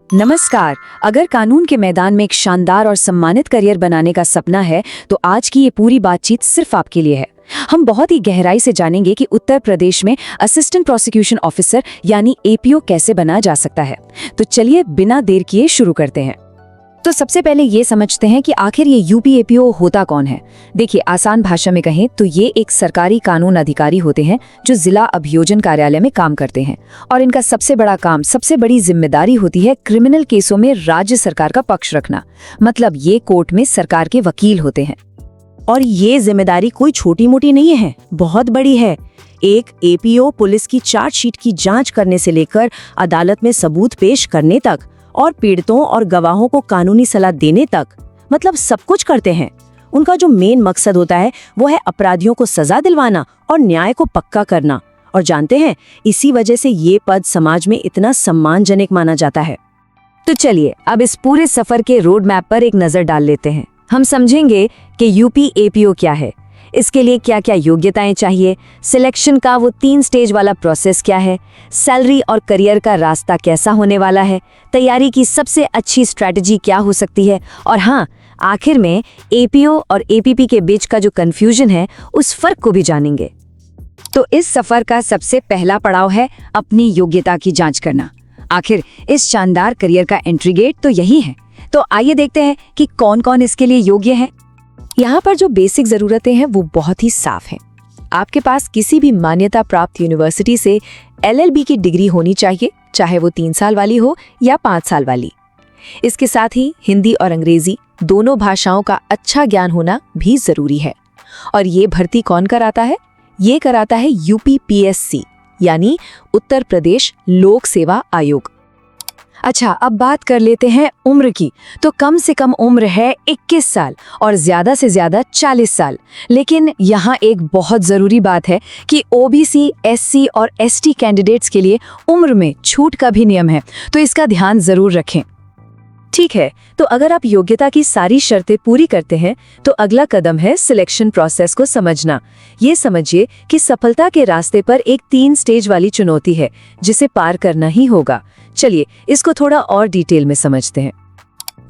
नमस्कार। अगर कानून के मैदान में एक शानदार और सम्मानित करियर बनाने का सपना है तो आज की ये पूरी बातचीत सिर्फ आपके लिए है। हम बहुत ही गहराई से जानेंगे कि उत्तर प्रदेश में असिस्टेंट प्रोसिक्यूशन ऑफिसर यानी एपीओ कैसे बना जा सकता है। तो चलिए बिना देर किए शुरू करते हैं। तो सबसे पहले ये समझते हैं कि आखिर ये यूपी एपीओ होता कौन है। देखिए, आसान भाषा में कहें तो ये एक सरकारी कानून अधिकारी होते हैं जो जिला अभियोजन कार्यालय में काम करते हैं और इनका सबसे बड़ा काम, सबसे बड़ी जिम्मेदारी होती है क्रिमिनल केसों में राज्य सरकार का पक्ष रखना। मतलब ये कोर्ट में सरकार के वकील होते हैं। और ये जिम्मेदारी कोई छोटी मोटी नहीं है, बहुत बड़ी है। एक एपीओ पुलिस की चार्जशीट की जांच करने से लेकर अदालत में सबूत पेश करने तक और पीड़ितों और गवाहों को कानूनी सलाह देने तक, मतलब सब कुछ करते हैं। उनका जो मेन मकसद होता है वो है अपराधियों को सजा दिलवाना और न्याय को पक्का करना। और जानते हैं, इसी वजह से ये पद समाज में इतना सम्मानजनक माना जाता है। तो चलिए अब इस पूरे सफर के रोड मैप पर एक नजर डाल लेते हैं। हम समझेंगे कि यूपी एपीओ क्या है, इसके लिए क्या क्या योग्यताएं चाहिए, सिलेक्शन का वो 3 स्टेज वाला प्रोसेस क्या है, सैलरी और करियर का रास्ता कैसा होने वाला है, तैयारी की सबसे अच्छी स्ट्रैटेजी क्या हो सकती है, और हाँ, आखिर में एपीओ और एपीपी के बीच का जो कंफ्यूजन है उस फर्क को भी जानेंगे। तो इस सफर का सबसे पहला पड़ाव है अपनी योग्यता की जांच करना। आखिर इस शानदार करियर का एंट्री गेट तो यही है। तो आइए देखते हैं कि कौन कौन इसके लिए योग्य है। यहाँ पर जो बेसिक जरूरतें हैं वो बहुत ही साफ हैं। आपके पास किसी भी मान्यता प्राप्त यूनिवर्सिटी से एलएलबी की डिग्री होनी चाहिए, चाहे वो 3 साल वाली हो या 5 साल वाली। इसके साथ ही हिंदी और अंग्रेजी दोनों भाषाओं का अच्छा ज्ञान होना भी जरूरी है। और ये भर्ती कौन कराता है? ये कराता है यूपीपीएससी यानी उत्तर प्रदेश लोक सेवा आयोग। अच्छा, अब बात कर लेते हैं उम्र की। तो कम से कम उम्र है 21 साल और ज्यादा से ज्यादा 40 साल। लेकिन यहाँ एक बहुत जरूरी बात है कि ओबीसी, एससी और एसटी कैंडिडेट्स के लिए उम्र में छूट का भी नियम है, तो इसका ध्यान जरूर रखें। ठीक है, तो अगर आप योग्यता की सारी शर्तें पूरी करते हैं तो अगला कदम है सिलेक्शन प्रोसेस को समझना। ये समझिए कि सफलता के रास्ते पर एक 3 स्टेज वाली चुनौती है जिसे पार करना ही होगा। चलिए इसको थोड़ा और डिटेल में समझते हैं।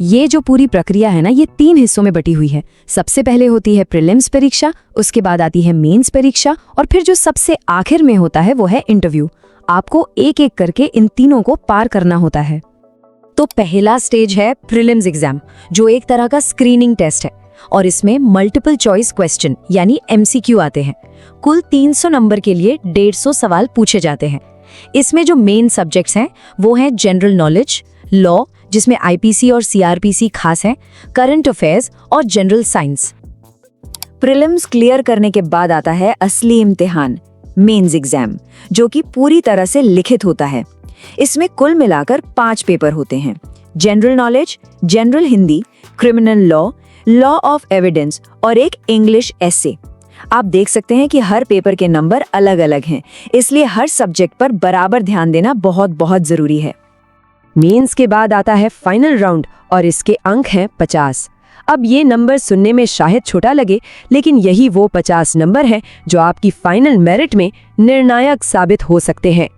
ये जो पूरी प्रक्रिया है ना, ये 3 हिस्सों में बटी हुई है। सबसे पहले होती है प्रीलिम्स परीक्षा, उसके बाद आती है मेंस परीक्षा और फिर जो सबसे आखिर में होता है वो है इंटरव्यू। आपको एक एक करके इन तीनों को पार करना होता है। तो पहला स्टेज है प्रीलिम्स एग्जाम, जो एक तरह का स्क्रीनिंग टेस्ट है और इसमें मल्टीपल चॉइस क्वेश्चन यानी एमसीक्यू आते हैं। कुल 300 नंबर के लिए 150 सवाल पूछे जाते हैं। इसमें जो मेन सब्जेक्ट्स हैं वो हैं जनरल नॉलेज, लॉ जिसमें आईपीसी और सीआरपीसी खास हैं, करंट अफेयर्स और जनरल साइंस। प्रीलिम्स क्लियर करने के बाद आता है असली इम्तिहान, मेंस एग्जाम, जो कि पूरी तरह से लिखित होता है। इसमें कुल मिलाकर 5 पेपर होते हैं: general knowledge, general Hindi, criminal law, law of evidence और एक इंग्लिश एसे। आप देख सकते हैं कि हर पेपर के नंबर अलग अलग हैं, इसलिए हर सब्जेक्ट पर बराबर ध्यान देना बहुत बहुत जरूरी है। मेंस के बाद आता है फाइनल राउंड और इसके अंक हैं 50। अब ये नंबर सुनने में शायद छोटा लगे, लेकिन यही वो 50 नंबर हैं जो आपकी फाइनल मेरिट में निर्णायक साबित हो सकते हैं।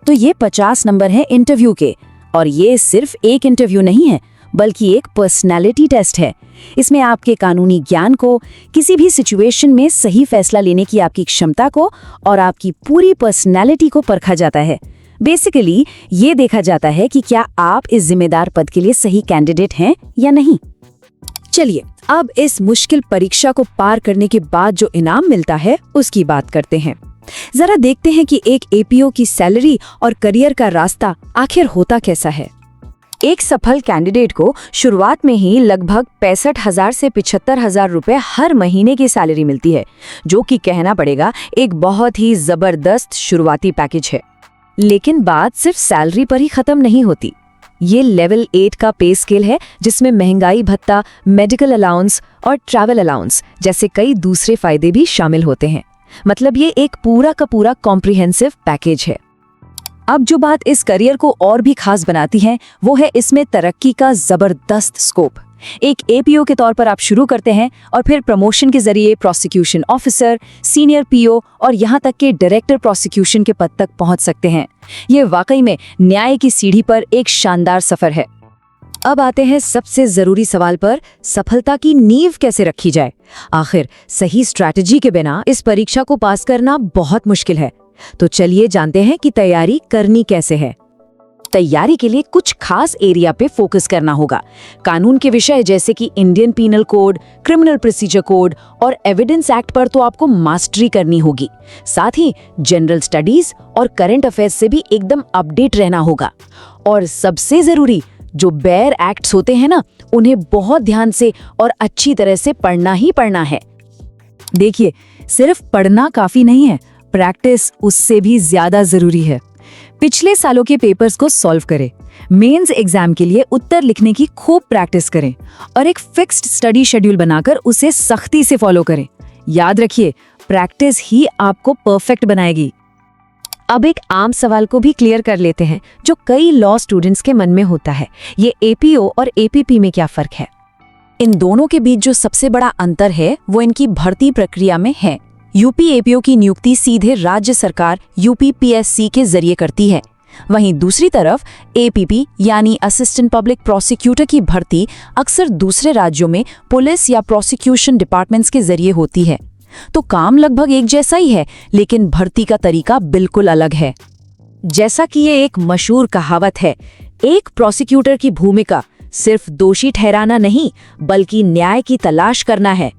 तो ये 50 नंबर हैं इंटरव्यू के, और ये सिर्फ एक इंटरव्यू नहीं है बल्कि एक पर्सनालिटी टेस्ट है। इसमें आपके कानूनी ज्ञान को, किसी भी सिचुएशन में सही फैसला लेने की आपकी क्षमता को और आपकी पूरी पर्सनालिटी को परखा जाता है। बेसिकली ये देखा जाता है कि क्या आप इस जिम्मेदार पद के लिए सही कैंडिडेट हैं या नहीं। चलिए अब इस मुश्किल परीक्षा को पार करने के बाद जो इनाम मिलता है उसकी बात करते हैं। जरा देखते हैं कि एक एपीओ की सैलरी और करियर का रास्ता आखिर होता कैसा है। एक सफल कैंडिडेट को शुरुआत में ही लगभग 65,000 से 75,000 रुपए हर महीने की सैलरी मिलती है, जो कि कहना पड़ेगा एक बहुत ही जबरदस्त शुरुआती पैकेज है। लेकिन बात सिर्फ सैलरी पर ही खत्म नहीं होती। ये लेवल 8 का पे स्केल है जिसमें महंगाई भत्ता, मेडिकल अलाउंस और ट्रैवल अलाउंस जैसे कई दूसरे फायदे भी शामिल होते हैं। मतलब ये एक पूरा का पूरा कॉम्प्रिहेंसिव पैकेज है। अब जो बात इस करियर को और भी खास बनाती है वो है इसमें तरक्की का जबरदस्त स्कोप। एक एपीओ के तौर पर आप शुरू करते हैं और फिर प्रमोशन के जरिए प्रोसिक्यूशन ऑफिसर, सीनियर पीओ और यहाँ तक के डायरेक्टर प्रोसिक्यूशन के पद तक पहुँच सकते हैं। ये वाकई में न्याय की सीढ़ी पर एक शानदार सफर है। अब आते हैं सबसे जरूरी सवाल पर, सफलता की नींव कैसे रखी जाए। आखिर सही स्ट्रैटेजी के बिना इस परीक्षा को पास करना बहुत मुश्किल है। तो चलिए जानते हैं कि तैयारी करनी कैसे है। तैयारी के लिए कुछ खास एरिया पे फोकस करना होगा। कानून के विषय जैसे कि Indian penal code, criminal procedure code और एविडेंस एक्ट पर तो आपको मास्टरी करनी होगी। साथ ही जनरल स्टडीज और करंट अफेयर्स से भी एकदम अपडेट रहना होगा। और सबसे जरूरी, जो बेयर एक्ट्स होते हैं ना, उन्हें बहुत ध्यान से और अच्छी तरह से पढ़ना ही पढ़ना है। देखिए, सिर्फ पढ़ना काफी नहीं है, प्रैक्टिस उससे भी ज्यादा जरूरी है। पिछले सालों के पेपर्स को सॉल्व करें, मेंस एग्जाम के लिए उत्तर लिखने की खूब प्रैक्टिस करें और एक फिक्स्ड स्टडी शेड्यूल बनाकर उसे सख्ती से फॉलो करें। याद रखिए, प्रैक्टिस ही आपको परफेक्ट बनाएगी। अब एक आम सवाल को भी क्लियर कर लेते हैं जो कई लॉ स्टूडेंट्स के मन में होता है। ये एपीओ और एपीपी में क्या फर्क है? इन दोनों के बीच जो सबसे बड़ा अंतर है वो इनकी भर्ती प्रक्रिया में है। यूपी एपीओ की नियुक्ति सीधे राज्य सरकार यूपीपीएससी के जरिए करती है। वहीं दूसरी तरफ एपीपी यानी असिस्टेंट पब्लिक प्रोसिक्यूटर की भर्ती अक्सर दूसरे राज्यों में पुलिस या प्रोसिक्यूशन डिपार्टमेंट्स के जरिए होती है। तो काम लगभग एक जैसा ही है, लेकिन भर्ती का तरीका बिल्कुल अलग है। जैसा कि ये एक मशहूर कहावत है, एक प्रोसिक्यूटर की भूमिका सिर्फ दोषी ठहराना नहीं बल्कि न्याय की तलाश करना है।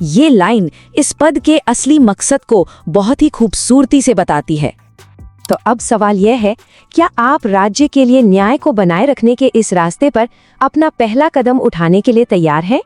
ये लाइन इस पद के असली मकसद को बहुत ही खूबसूरती से बताती है। तो अब सवाल यह है, क्या आप राज्य के लिए न्याय को बनाए रखने के इस रास्ते पर अपना पहला कदम उठाने के लिए तैयार हैं?